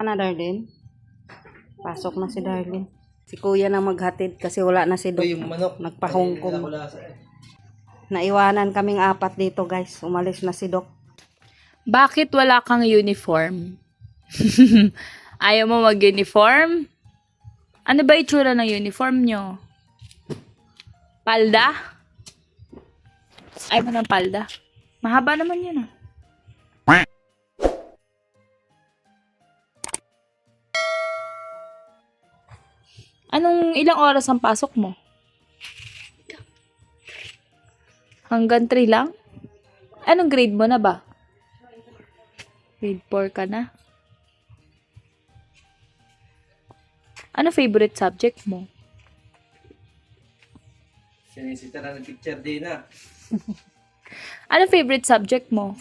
Na, Darlene? Pasok na si Darlene. Si Kuya na maghatid kasi wala na si Doc. Yung manok. Nagpahongkong. Naiwanan kaming apat dito, guys. Umalis na si Doc. Bakit wala kang uniform? Ayaw mo mag-uniform? Ano ba itsura ng uniform nyo? Palda? Ayaw mo ng palda? Mahaba naman yun ah. Anong ilang oras ang pasok mo? Hanggang 3 lang? Anong grade mo na ba? Grade 4 ka na? Ano favorite subject mo? Sinisita na ng picture din na. Ano favorite subject mo?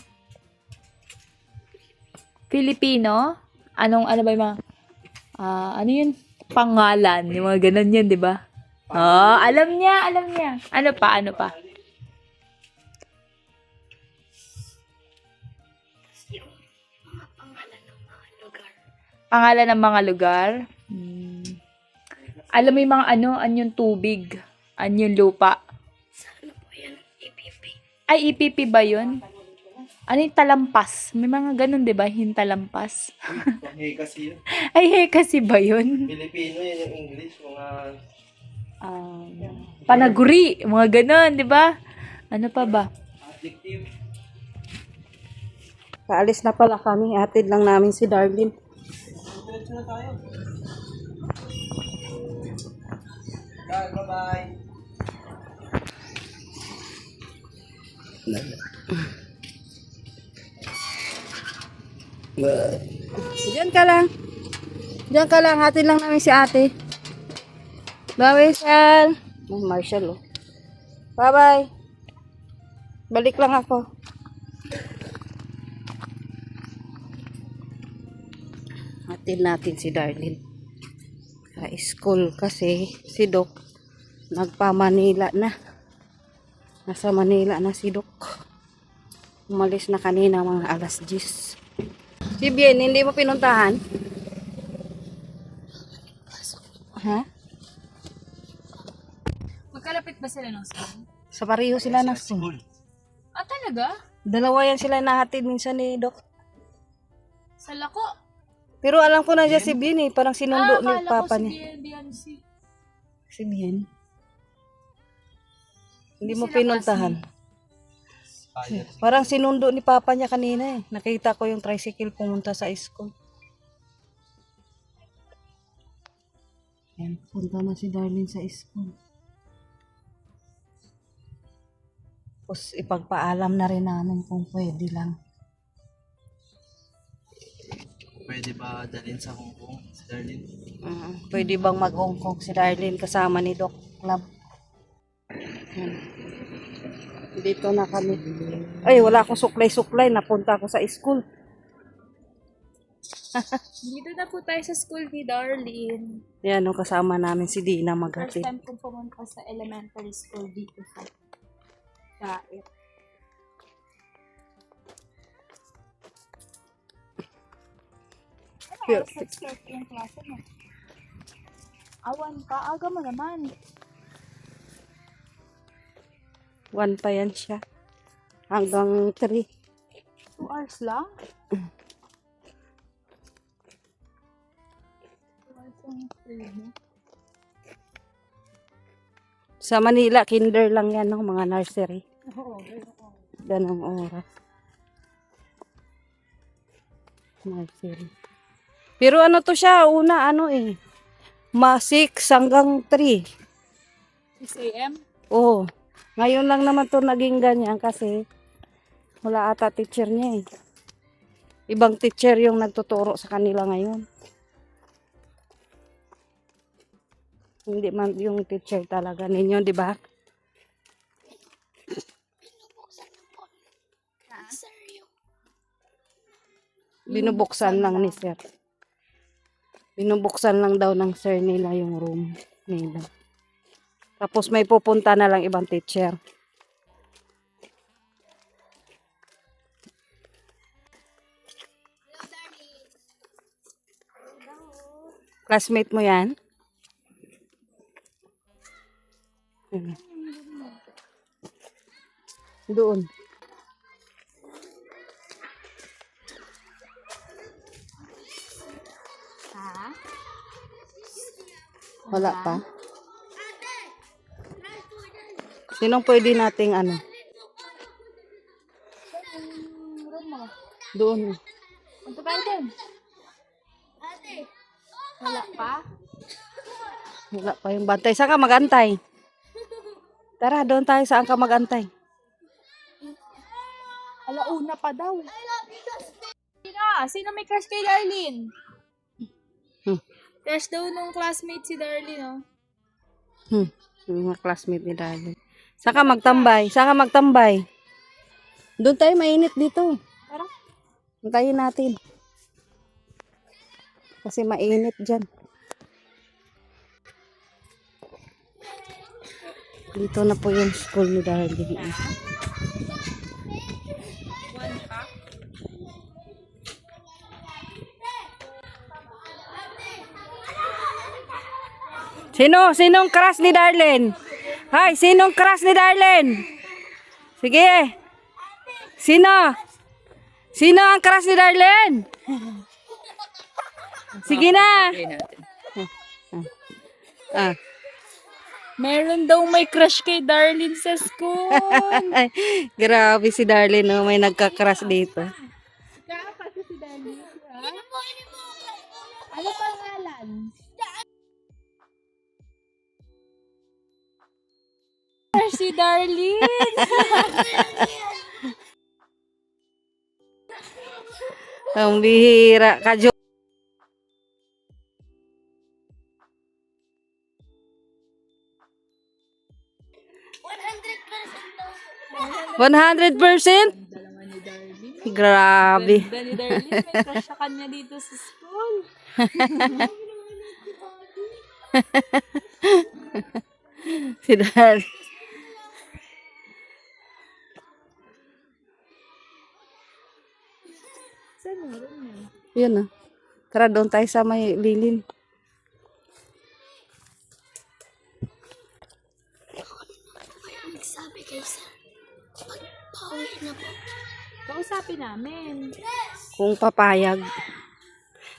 Filipino? Ano ba yung mga, ano yun? Pangalan. Yung mga ganun yun, di ba? Oh, alam niya. Ano pa? Pangalan ng mga lugar? Alam mo yung mga anyong tubig, anyong lupa. Ano po yan? EPP. Ay, EPP ba yun? Ano yung talampas? May mga ganun, di ba? Yung talampas. Hey, kasi yun. Ay, kasi ba yun? Pilipino yan yung English. Mga... Panaguri, mga ganun, di ba? Ano pa ba? adjective. Kaalis na pala kami. Hatid lang namin si Darlene. Diretso na tayo. Bye-bye. Diyan ka lang. Diyan ka lang. Hatid lang namin si ate. Bye, Marshall. Marshall, oh. Bye-bye. Balik lang ako. Hatid natin si Darlene sa school kasi si Doc nagpa-Manila na. Nasa Manila na si Doc. Umalis na kanina mga alas 10. Si Bien, hindi mo pinuntahan? Ha? Magkalapit ba sila ng school? Sa pareho sila na school. Ah, talaga? Dalawa yan sila nahatid minsan ni Doc. Sa lako? Pero alam ko na dyan si Bien eh. Parang sinundo ni papa si niya. Beyonce. Si Bien. Hindi mo pinuntahan. Parang sinundo ni papa niya kanina eh. Nakita ko yung tricycle pumunta sa school. Yan, punta na si Darlene sa school. Tapos ipagpaalam na rin namin kung pwede lang. Pwede ba dalhin sa Hong Kong si Darlene? Pwede bang mag-Hong Kong si Darlene kasama ni Doc Club? Yan. Dito na kami. Ay, wala akong suklay-suklay. Napunta ako sa school. Dito na po tayo sa school ni Darlene. Yan, kasama namin si Dina First maghatid. time kong pumunta sa elementary school dito sa Daet. Ano, start yung klase mo? Awan pa, aga mo naman. 1 pa yan siya. Hanggang 3. 2 hours lang? 2 hours lang period mo? Sa Manila, kinder lang yan, no? Mga nursery. Oo. Ganong oras. Nursery. Pero ano to siya, una ano eh. 6 hanggang 3. 6 a.m.? Oo. Ngayon lang naman to naging ganyan kasi wala ata teacher niya eh. Ibang teacher yung nagtuturo sa kanila ngayon. Hindi man yung teacher talaga ninyo, di ba? Binubuksan lang ni sir. Binubuksan lang daw ng sir nila yung room nila. Tapos may pupunta na lang ibang teacher. Classmate mo yan? Ano? Doon. Wala pa? Sinong pwede nating ano? Doon. Punta tayo din. Wala pa? Wala pa yung bantay. Saan ka magantay? Tara, doon tayo. Saan ka magantay? Alauna pa daw. Sino may crush kay Darlene? Hmm. Crush daw nung classmate si Darlene, oh. Yung mga classmate ni Darlene. Saan ka magtambay? Saan ka magtambay? Doon tayo, mainit dito. Tara. Antayin natin. Kasi mainit dyan. Dito na po yung school ni Darlene. Sinong crush ni Darlene? Hay, sinong crush ni Darlene? Sige. Sino? Sino ang crush ni Darlene? Sige na. Ah. Meron daw may crush kay Darlene sa school. Ay, grabe si Darlene, no? May nagka-crush dito. Kaka si Darlene. Ano pangalan? Si Darlene. Ang bihira ka, Jo. 100%? Grabe. Ganda ni Darlene. May crush sa kanya dito sa school. Si Darlene. Saan meron yan? Yun na. Tara, doon tayo sa may lilin. Kausapin namin. Kung papayag.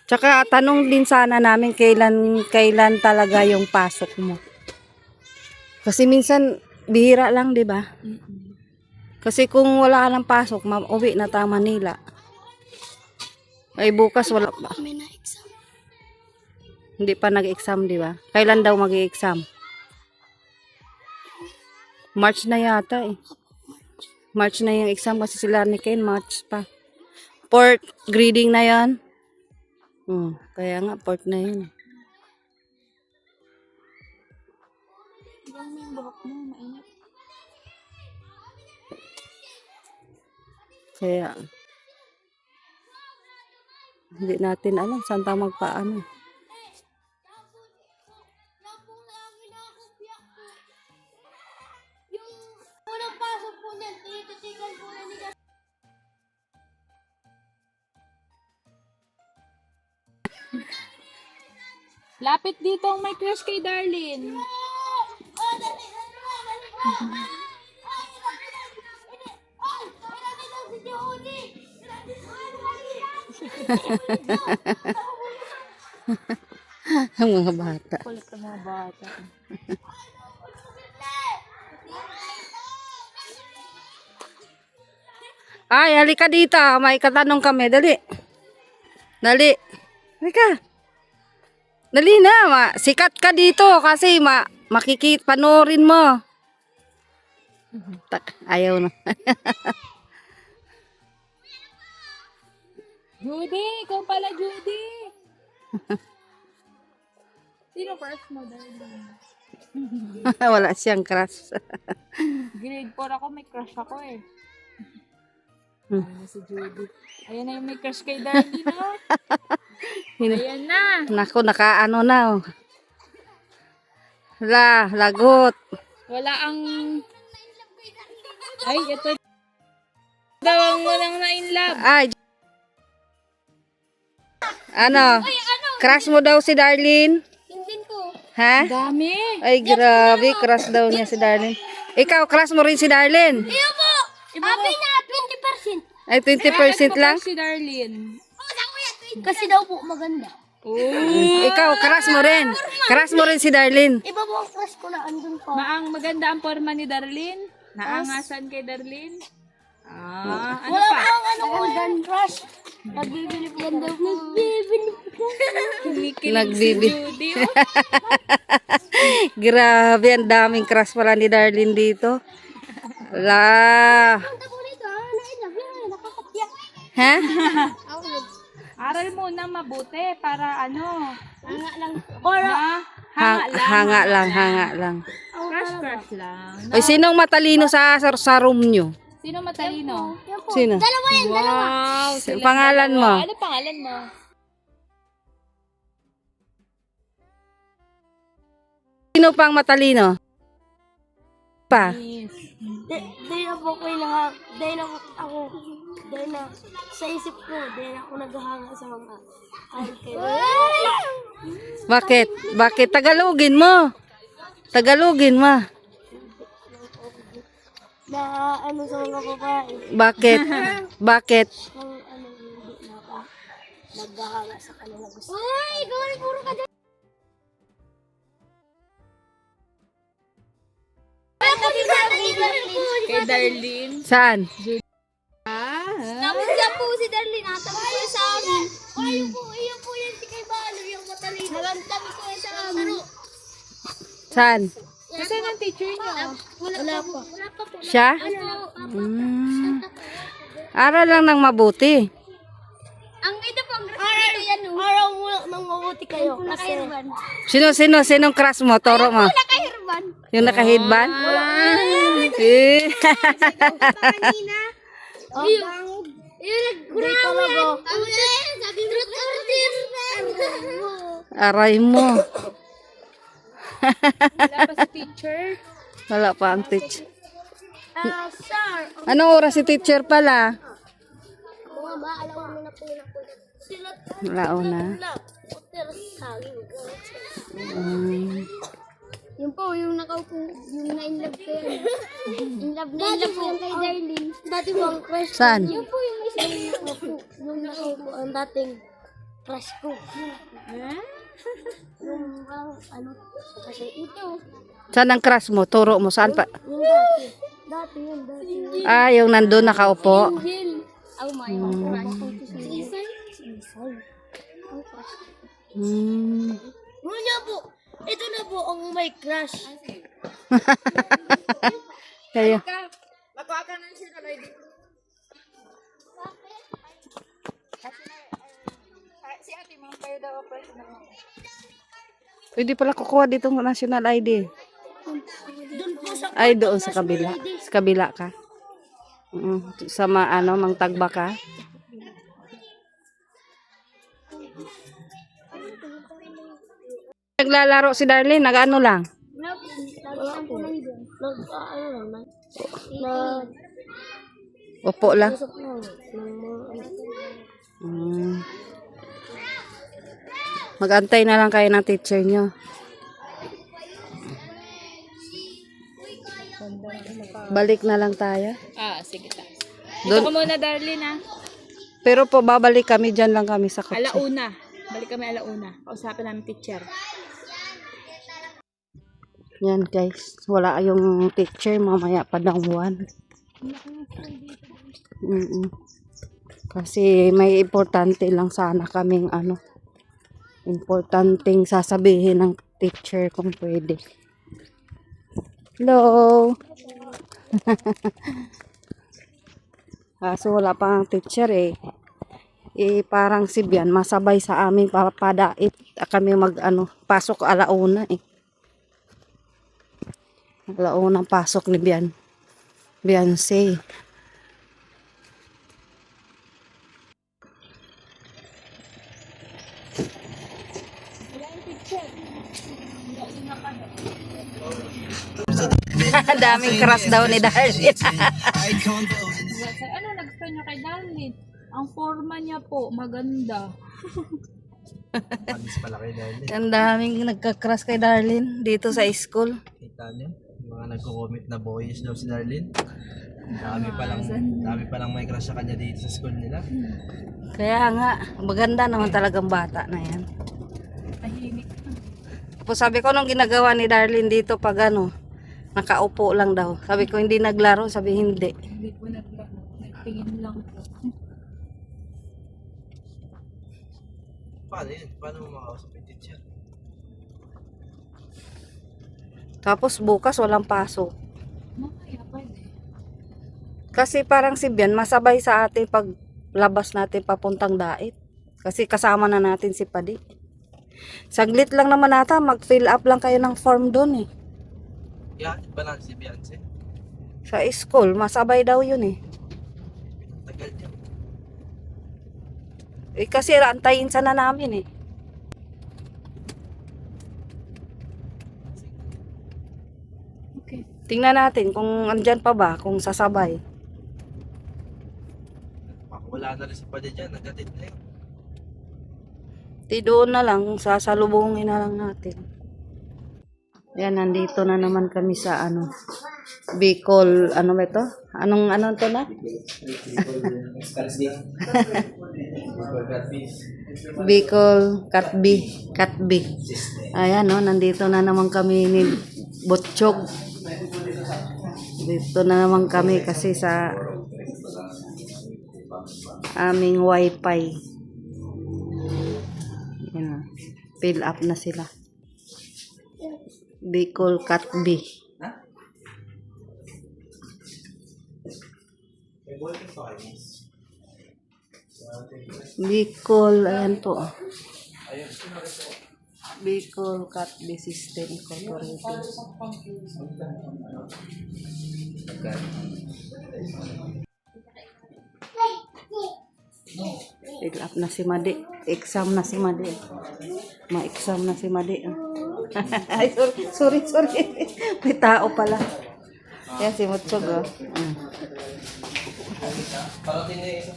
Tsaka tanong din sana namin kailan talaga yung pasok mo. Kasi minsan bihira lang, 'di ba? Kasi kung wala ka ng pasok, mauwi na tayo Manila. Ay bukas wala pa. Hindi pa nag-exam, 'di ba? Kailan daw mag-i-exam? March na yata eh. March na yung exam kasi sila ni Ken, March pa. Fourth grading na yan. Kaya nga, fourth na yun. Ibang mo yung buhok mo, mainit. Kaya, hindi natin alam saan tayo magpaano. Lapit dito ang may crush kay Darlene. Ang mga bata. Kulit ang mga bata. Ay, halika dito. May katanong kami. Dali. Dali. Halika. Dali na. Sikat ka dito kasi panoorin mo. Ayaw na. Judy! Ikaw pala, Judy! Sino crush mo, Darlene? Wala siyang crush. Grade 4 ako, may crush ako eh. Ayan na si Judy. Ayan na yung may crush kay Darlene, oh. Ayan na. Naku, nakaano na. Oh. Lagot. Wala ang... Ay, ito. Dawang mo nang na-in love. Ay. Ano? Crush mo daw si Darlene? Hindi ko. Ha? Dami. Ay, grabe. Crush daw niya si Darlene. Ikaw, crush mo rin si Darlene? Iyo po. Sabi niya 20%. Ay, 20% lang? Si Darlene. Kasi daw po maganda. Ikaw, crush mo rin. Crush mo rin si Darlene. Iba po ang crush ko na andun pa. Maang maganda ang forma ni Darlene. Naangasan kay Darlene. Ano Wala pa? pa ang ano ko dyan crush. Nagbibili po yan daw po. Nagbibili po. Kumikilig si Nagbibi. Judy. Oh. Grabe, ang daming crush pala ni Darlene dito. Ala. Punta po nito ha. Nainlove yan. Nakakapya. Ha? Ako Aral muna mabuti para ano. hanga lang. Para. Hanga lang, hanga lang. Crush lang. Ay, sinong matalino sa room nyo? Sino matalino? Yan po. Sino? Dalawa yan. Dalawa. Wow. silang Pangalan dalawa. mo? Ano pangalan mo? Sino pang matalino? Pa. Dahil na po ako dahil na ako, dahil na sa isip ko, dahil ako naghahanga sa mga kayo. Bakit? Bakit? Tagalogin mo. Tagalogin mo. Na ano sa mga babae, Bakit? Bakit? kung ano hindi na ako naghahanga sa kanila gusto. Uy, gawin puro ka dyan. Kay Darlene. Saan? Tapos yan po si Darlene, natapos ko sa amin. Ayun po yan si kay Balo, yung matalino. Nagantami ko yan sa amin. Saan? Kasi ng teacher niyo. Wala pa. Wala pa po. Siya? Aral lang ng mabuti. Ang ito po, ang grabe yan. Araw mo nang mabuti kayo. Nakahirban. Sinong crush mo? Toro mo. Nakahirban. Yung naka-headband? Eh. Kanina. Yung nag-grabe. Sabi mo, Aray mo. Wala pa si teacher. Wala pa ang teacher. sir. Anong oras si teacher pala? Mga maalaw mo na po na po. Sila Launa. Pero saging. Mm. Yun po, yung nakaupo, yung na-inlove ko yan. In-love po kay Darlene. Dati po ang crush ko. Saan? Yun po yung isa yung nakaupo. Yung nakaupo, ang dating crush ko. Yung ano, kasi ito. Saan ang crush mo? Turo mo. Saan pa? Yung dati. Dati yun, dati. Ah, yung nandun nakaupo. Angel. Oh my crush ko ito si Isay. Ang crush ko. Hmm. Niya po, ito na po ang may crush. Kaya. Pwede pala kukuha dito ng national ID. Doon po sa Ay, doon sa kabila. Sa kabila ka. Sa mang tagba ka. Naglalaro si Darlene, nag-ano lang. wala po. Ano lang, Upo lang. usap lang. Ng mga Mag-antay na lang kayo ng teacher nyo. Balik na lang tayo. Sige ta. Doon. Dito ka muna, Darlene, ha? Pero po, babalik kami dyan lang kami sa kotse. Alauna. Balik kami alauna. Kausapin namin teacher. Yan guys. Wala yung teacher. Mamaya pa ng 1. Kasi may importante lang sana kaming importanteng sasabihin ng teacher kung pwede. Hello! Kaso wala pa ang teacher parang si Bian masabay sa aming papadait kami pasok alauna alauna pasok ni Beyonce. Daming crush daw ni Darlene. Ano nagustuhan niyo kay Darlene? Ang forma niya po, maganda. Panis pala kay Darlene. Ang daming nagka-crush kay Darlene dito sa school. Kita niyo? Yung mga nagko-comment na boyish daw si Darlene. Dami palang may crush sa kanya dito sa school nila. Kaya nga, maganda naman talagang bata na yan. Tahimik. Tapos sabi ko nung ginagawa ni Darlene dito pag ano, nakaupo lang daw. Sabi ko hindi naglaro, sabi hindi. Hindi po naglaro. Nagtingin lang po. Paano yun? Paano mo makausap yung teacher? Tapos bukas walang pasok. Mamaya pwede. Kasi parang si Bian masabay sa atin pag labas natin papuntang dait. Kasi kasama na natin si Padi. Saglit lang naman nata, mag-fill up lang kayo ng form doon eh. Yeah, ba na si Beyonce? Sa school, masabay daw yun eh. Tagal niya. Eh kasi antayin sana namin eh. Okay. Tingnan natin kung andyan pa ba, kung sasabay. Baka wala na rin si Padya dyan. Nagatid na yun. Di doon na lang, sasalubungin na lang natin. Yan, nandito na naman kami sa ano, Bicol, ano ba ito? Anong to na? Bicol, Katbi. Ayan, no, nandito na naman kami ni Butchog. Dito na naman kami kasi sa aming wifi. Yan, fill up na sila. Bicol Katbi. Bicol, ayan po. Bicol Katbi System Incorporated. Fill up na si Madi. Exam na si Madi. Ma-exam na si Madi. Ay, sorry. May tao pala. Yan si Mutchog, oh. Parating na isa.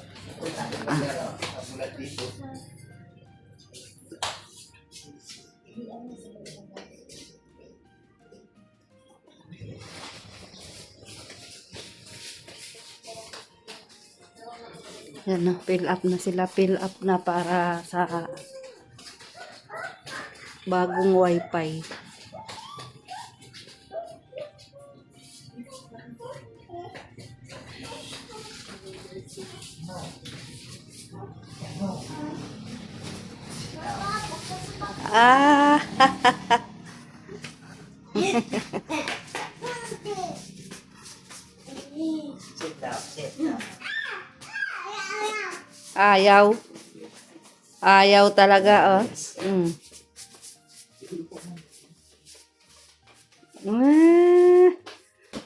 Yan na, fill up na sila. Fill up na para sa bagong wifi. Ah! Ayaw. Ayaw talaga, oh.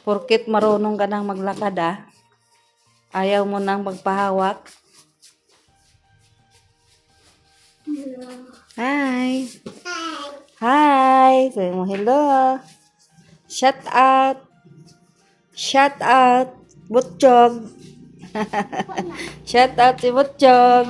Porket marunong ka nang maglakad, ah. Ayaw mo nang magpahawak. Hi. Hi. Sabi mo hello. Shout out. Shout out. Butchog. Shout out si Butchog.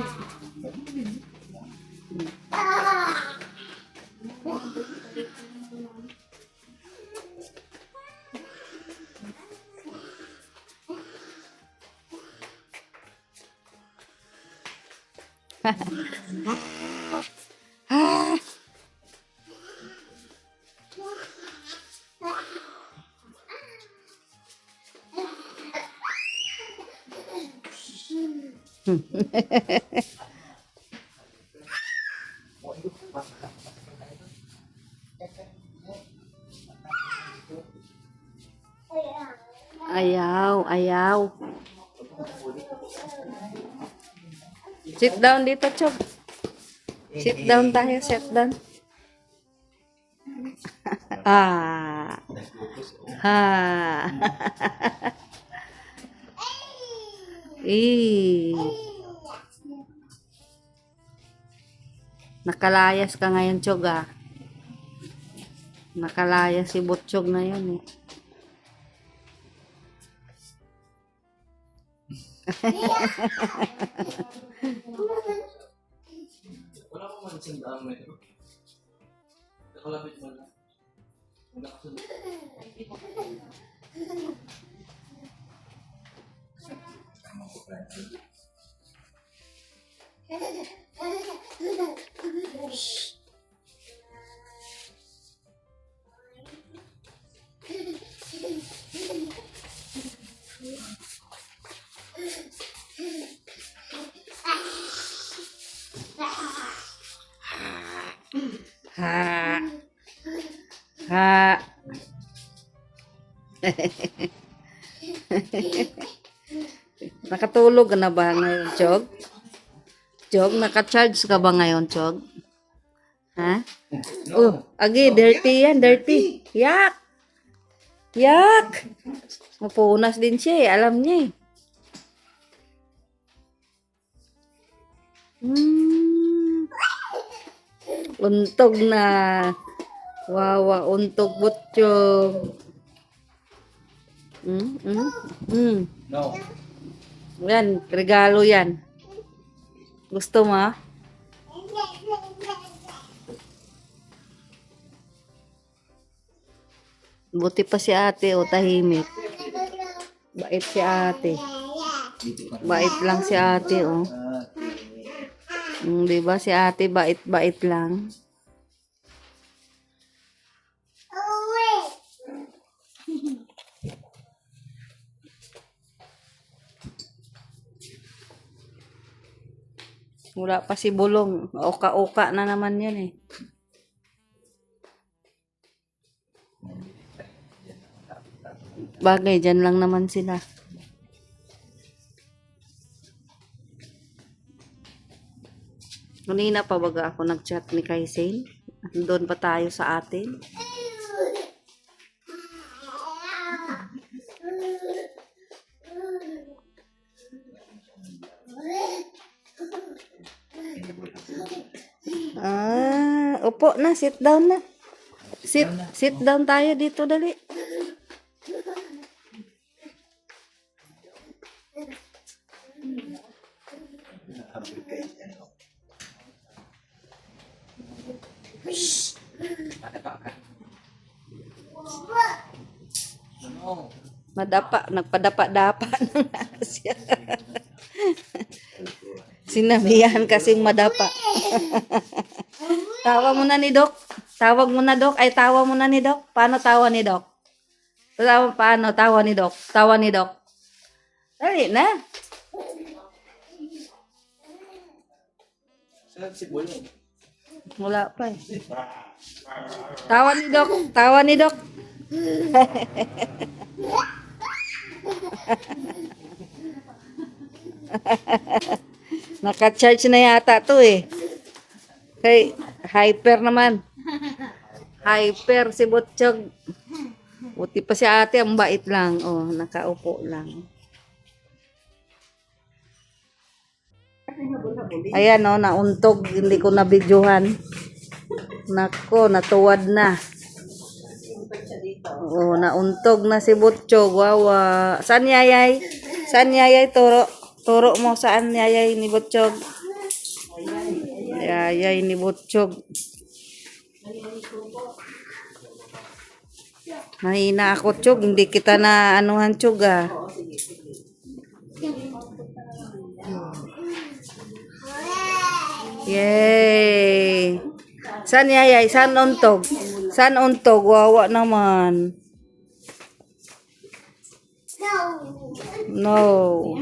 Ayaw. Sit down dito, Chog. Sit down tayo, sit down. Ah. Ha. Nakalayas ka ngayon, Chog, ah. Nakalayas si Butchog na yun, eh. Wala ko man isang daang metro. Nakalapit mo lang. Wala ko sunod. Ha. Ha. Nakatulog ka na ba ngayon, Chog? Chog, naka-charge ka ba ngayon, Chog? Ha? Oh, agi, dirty yan, dirty. Yak! Yak! Mapunas din siya eh, alam niya eh. Untog na. Wawa, untog butchog. No. Yan, regalo yan. Gusto mo? Buti pa si ate o tahimik. Bait si ate. Bait lang si ate o. Di ba si ate bait-bait lang? Wala pa si Bulong. Oka-oka na naman yan eh. Bagay, dyan lang naman sila. Kanina pa baga ako nag-chat ni Kaisen. Doon pa tayo sa atin. Upo na, sit down na. Sit down tayo dito, dali. Madapa, nagpadapa-dapa na nga siya. Sinabihan kasing madapa. Tawa mo na ni Doc. Tawag mo na, Doc. Ay, tawa mo na ni Doc. Paano tawa ni Doc? Paano tawa ni Doc? Tawa ni Doc. Dali na. Saan si Bulong? Wala pa eh. Tawa ni Doc. Tawa ni Doc. Naka-charge na yata to eh. Kay hyper naman. Hyper si Butchog. Buti pa si ate, ang bait lang. Oh, nakaupo lang. Ayan oh, nauntog. Hindi ko nabidyohan. Nako, natuwad na. Oh, nauntog na si Butchog. Wawa. Saan yayay? Saan yayay? Turo mo saan yayay ni Butchog. Yayay ni Butchog. Mahina ako, Chog. Hindi kita na anuhan, Chog, ah. Yay! Saan yayay? Saan untog? Saan untog? Wawa naman. No.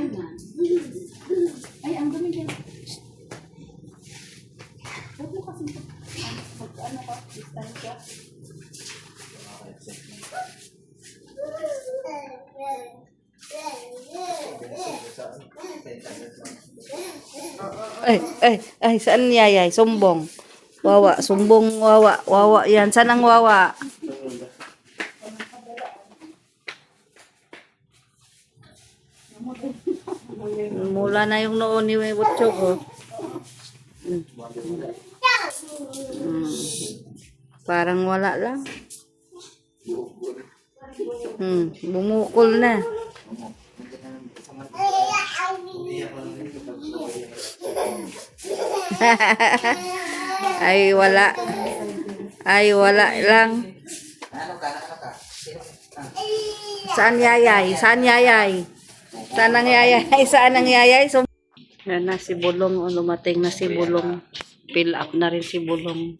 Ay, saan yayay? Sumbong. Wawa, sumbong, wawa, wawa yan. Saan ang wawa? Mula na yung noon ni Butchog, oh. Parang wala lang. Bumukol na. Ay, wala. Ay, wala lang. Ano ka? Saan yayay? Saan yayay? Saan ang yayay? Saan ang yayay? Yan na si Bulong. O, lumating na si Bulong. Fill up na rin si Bulong.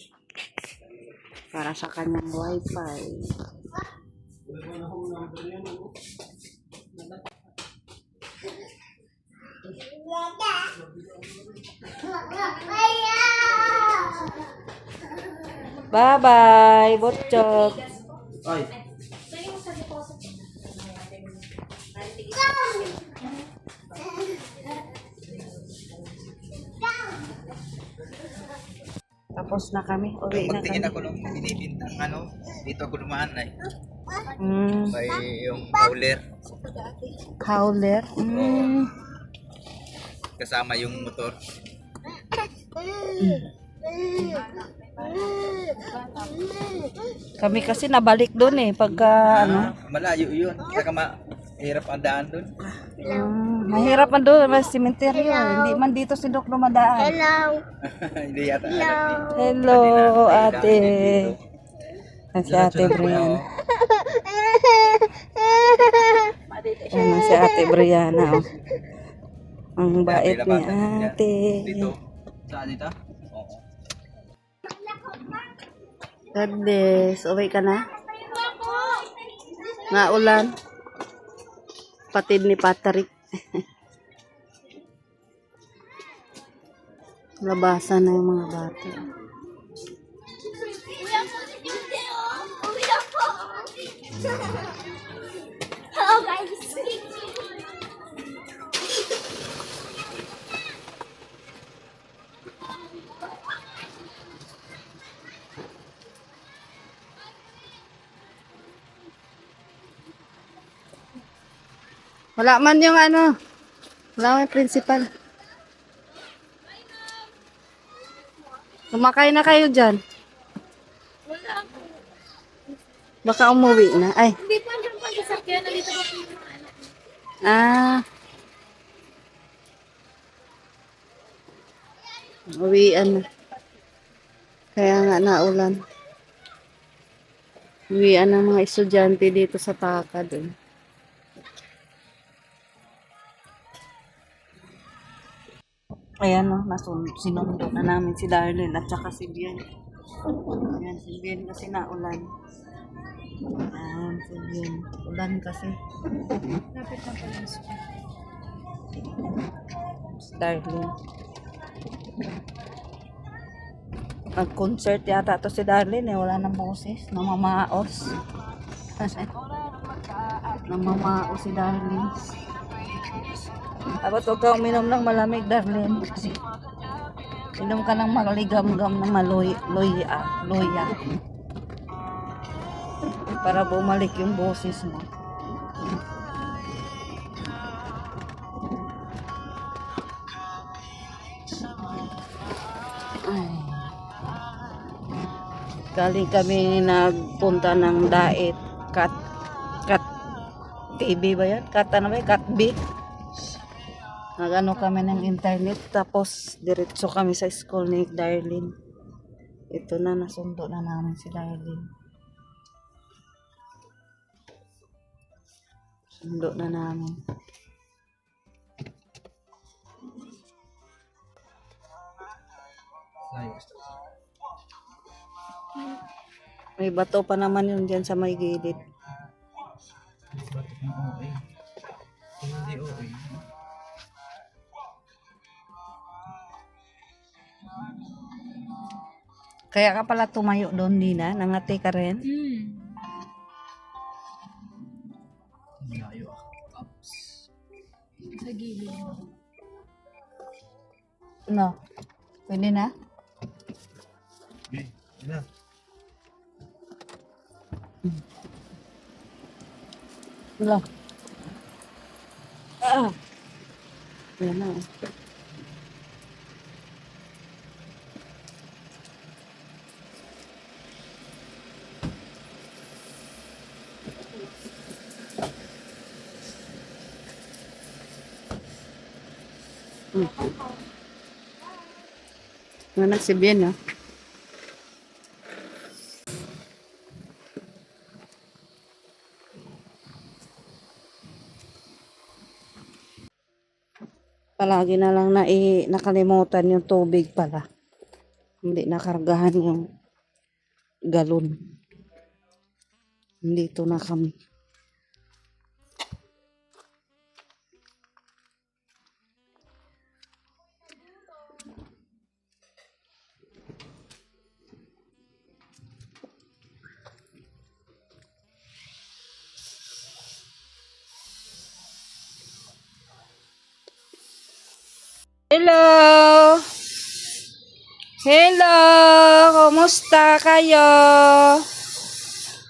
Para sa kanyang wifi. Bye-bye, Butchok. Ay. Tapos na kami. Uwi na Pagtingin kami. ako nung binibintang ano, dito ako dumaan ay Mm, may yung howler howler. kasama yung motor. Kami kasi nabalik doon eh. Pagka ano. Malayo yun. Saka mahirap ang daan doon. Mahirap man doon. May simenteryo. Hindi man dito si Dok dumadaan. Hello. Hindi yata alam dito. Hello, ate. Si ate Brianna. Ayan si ate Brianna. Oh. Ang bait ni ate. Dito. Saan dito? Oo. God bless. Uwi ka na? Naulan. Patid ni Patrick. Labasan na yung mga bata. Hello guys. Wala man yung ano. Wala man yung principal. Kumakay na kayo dyan. Baka umuwi na. Ay. Hindi pa lang pag sasakyan na dito ba po yung anak. Ah. Uwian na. Kaya nga naulan. Uwian ng mga estudyante dito sa Takad. Eh. Ayan o, sinundo na namin si Darlene at saka si Bien. Ayan, si Bien kasi naulan. Ayan, si Bien. Ulan kasi. Lapit na pala sa Si Darlene. Nag-concert yata to si Darlene eh. Wala nang boses. Namamaos. Namamaos si Darlene. Dapat huwag ka uminom ng malamig, Darlene. Inom ka ng maligam-gam na loya. Para bumalik yung boses mo. Ay. Galing kami nagpunta ng Daet. Kat TV ba yan? Kat ano ba yan? Kat B. Nagano kami ng internet. Tapos diretso kami sa school ni Darlene. Ito na, nasundo na namin si Darlene. Sundo na namin. May bato pa naman yun dyan sa may gilid. Hindi okay. Kaya ka pala tumayo doon, Nina? Nangati ka rin? Malayo ako. Sa gilid. No. Pwede na? Okay. Yan na. Wala. Ah. Yan na. Ano si Bien, ah. Palagi na lang nakalimutan yung tubig pala. Hindi nakargahan yung galon. Dito na kami. Hello! Hello! Kumusta kayo?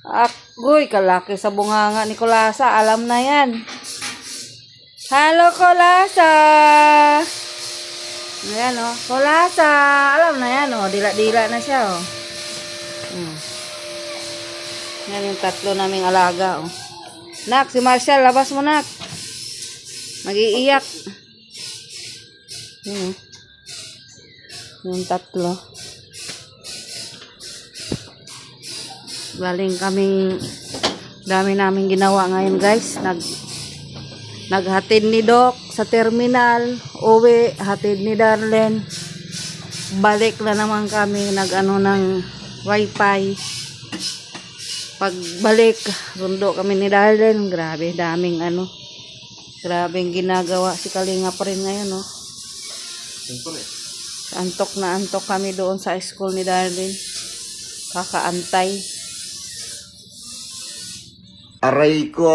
Agoy, kalaki sa bunganga ni Kulasa. Alam na yan. Hello, Kulasa! Ayan, oh. Kulasa! Alam na yan, oh. Dila-dila na siya, oh. Yan yung tatlo naming alaga, oh. Nak, si Marshall, labas mo, nak. Mag-iiyak. Yan, oh. Yung tatlo. Galing kaming dami namin ginawa ngayon, guys. Naghatid ni Doc sa terminal, uwi, hatid ni Darlene. Balik na naman kami, nag-ano ng wifi. Pagbalik, sundo kami ni Darlene. Grabe, daming ano. Grabeng ginagawa si Kalinga pa rin ngayon, no? Antok na antok kami doon sa school ni Darlene. Kakaantay. Aray ko!